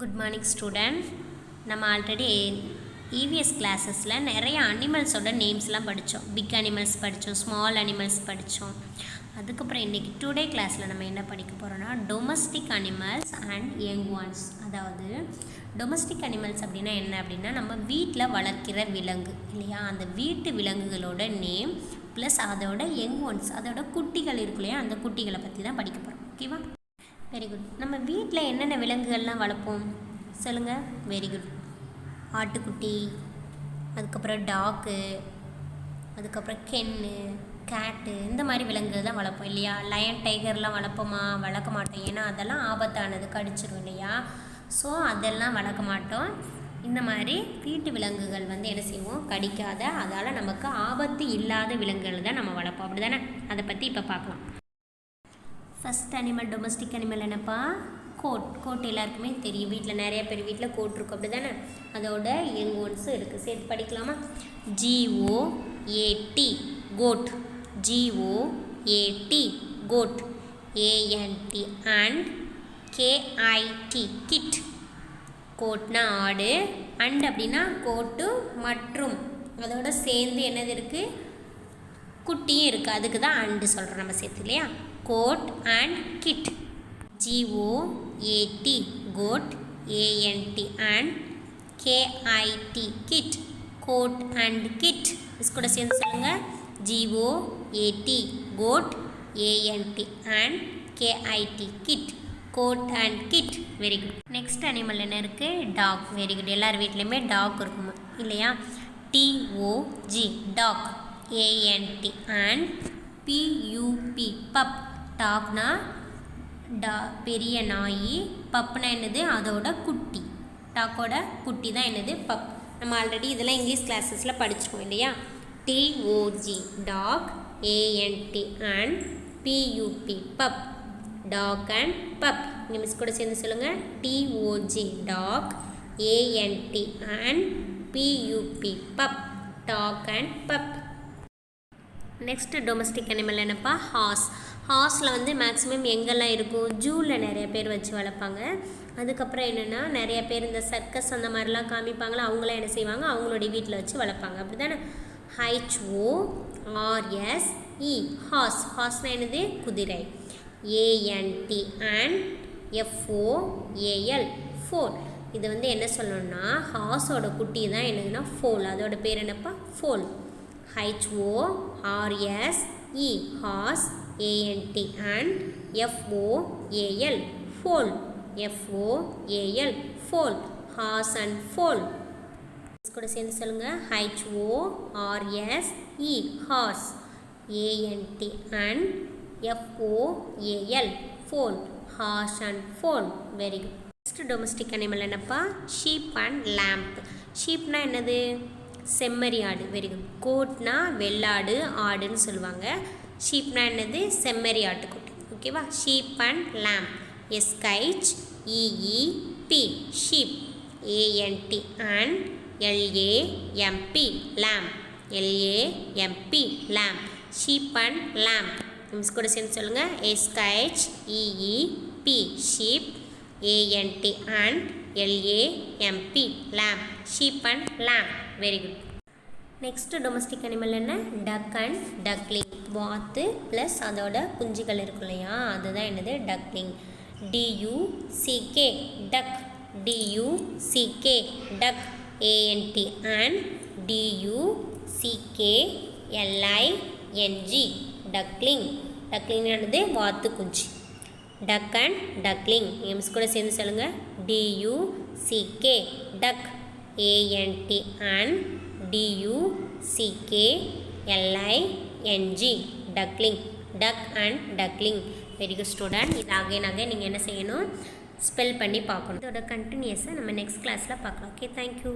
Good morning student. நம்ம already EVS கிளாஸஸில் நிறைய அனிமல்ஸோட நேம்ஸ்லாம் படித்தோம். பிக் அனிமல்ஸ் படித்தோம், ஸ்மால் அனிமல்ஸ் படித்தோம். அதுக்கப்புறம் இன்றைக்கி டுடே கிளாஸில் நம்ம என்ன படிக்க போகிறோன்னா domestic animals and young once. அதாவது டொமஸ்டிக் அனிமல்ஸ் அப்படின்னா என்ன அப்படின்னா நம்ம வீட்டில் வளர்க்கிற விலங்கு இல்லையா, அந்த வீட்டு விலங்குகளோட நேம் ப்ளஸ் அதோட யங் ஒன்ஸ், அதோட குட்டிகள் இருக்கு இல்லையா, அந்த குட்டிகளை பற்றி தான் படிக்க போகிறோம். ஓகேவா? Very good. நம்ம வீட்டில் என்னென்ன விலங்குகள்லாம் வளர்ப்போம் சொல்லுங்கள். Very good. ஆட்டுக்குட்டி, அதுக்கப்புறம் டாக்கு, அதுக்கப்புறம் கென்னு, கேட்டு, இந்த மாதிரி விலங்குகள் தான் வளர்ப்போம் இல்லையா. லயன் டைகர்லாம் வளர்ப்போமா? வளர்க்க மாட்டோம், ஏன்னா அதெல்லாம் ஆபத்தானது, கடிச்சிரும் இல்லையா. ஸோ அதெல்லாம் வளர்க்க மாட்டோம். இந்த மாதிரி வீட்டு விலங்குகள் என்ன செய்வோம், கடிக்காத, அதால் நமக்கு ஆபத்து இல்லாத விலங்குகள் தான் நம்ம வளர்ப்போம், அப்படி தானே? அதை பற்றி இப்போ பார்க்கலாம். ஃபஸ்ட் அனிமல், டொமஸ்டிக் அனிமல் என்னப்பா? கோட். கோட் எல்லாருக்குமே தெரியும், வீட்டில் நிறைய பேர் வீட்டில் கோட் இருக்கும், அப்படி தானே? அதோட யங் ஒன்ஸும் இருக்குது, சேர்த்து படிக்கலாமா? GOAT goat, GOAT goat, ANT and KIT kit. கோட்னா ஆடு, அண்ட் அப்படின்னா கோட்டு மற்றும் அதோட சேர்ந்து என்னது இருக்குது, குட்டியும் இருக்குது, அதுக்கு தான் அண்டு சொல்கிறோம் நம்ம சேர்த்து இல்லையா. Goat and kid, GOAT goat, ANT and KIT kid, goat and kid. இஸ் கூட சேர்ந்து சொல்லுங்கள். GOAT goat, ANT and KIT kid, goat and kid. Very good. Next animal என்ன இருக்குது? டாக். Very good. எல்லார் வீட்லேயுமே டாக் இருக்கும் இல்லையா. TOG dog, ANT and PUP pup. டாக்னா பெரிய நாய், பப்னா என்னது, அதோட குட்டி. டாக்கோட குட்டி தான் என்னது, பப். நம்ம ஆல்ரெடி இதெல்லாம் இங்கிலீஷ் கிளாஸஸில் படிச்சிருக்கோம் இல்லையா. TOG dog, ANT and PUP pup, dog and pup. இங்கே மிஸ் கூட சேர்ந்து சொல்லுங்கள். TOG dog, ANT and PUP pup, dog and pup. Next domestic animal என்னப்பா? ஹார்ஸ். ஹார்ஸில் மேக்ஸிமம் எங்கெல்லாம் இருக்கும், ஜூவில் நிறைய பேர் வச்சு வளர்ப்பாங்க. அதுக்கப்புறம் என்னென்னா நிறைய பேர் இந்த சர்க்கஸ் அந்த மாதிரிலாம் காமிப்பாங்களா, அவங்களாம் என்ன செய்வாங்க, அவங்களுடைய வீட்டில் வச்சு வளர்ப்பாங்க, அப்படி தானே. HORSE hours. ஹார்ஸ்னால் என்னது, குதிரை. ANT and FOAL ஃபோல். இது என்ன சொல்லணும்னா ஹார்ஸோட குட்டி தான் என்னதுன்னா ஃபோல், அதோட பேர் என்னப்பா, foal. HORSE horse, ANT and FOAL foal, FOAL foal, horse and foal. கூட சேர்ந்து சொல்லுங்கள். HORSE horse, ANT and FOAL foal, horse and foal. Very good. Next domestic animal என்னப்பா? Sheep and lamb. ஷீப்னா என்னது, செம்மறி ஆடு. Very good. கோட்னா வெள்ளாடு, ஆடுன்னு சொல்லுவாங்க. ஷீப்னா என்னது, செம்மறி ஆட்டுக்குட்டி. ஓகேவா. Sheep and lamb, SHEEP sheep, ANT and LAMP lamb, LAMP lamb, sheep and lamb. Miss கூட சேர்ந்து சொல்லுங்கள். SHEEP sheep, ANT and LAMP lamb, sheep and lamb. Very good. Next domestic animal என்ன? Duck and duckling. வாத்து plus அதோட குஞ்சுகள் இருக்கும் இல்லையா, அதுதான் என்னது, duckling. DUCK duck, DUCK duck, ANT and DUCKLING duckling. Duckling என்னது, வாத்து குஞ்சு. டக் அண்ட் டக்லிங். மிஸ் கூட சேர்ந்து சொல்லுங்கள். DUCK duck, ANT and DUCKLING duckling, duck and duckling. Very good student. இது அகைன் நீங்கள் என்ன செய்யணும், ஸ்பெல் பண்ணி பார்க்கணும். இதோட கண்டினியூஸை நம்ம நெக்ஸ்ட் கிளாஸில் பார்க்கலாம். Okay, thank you.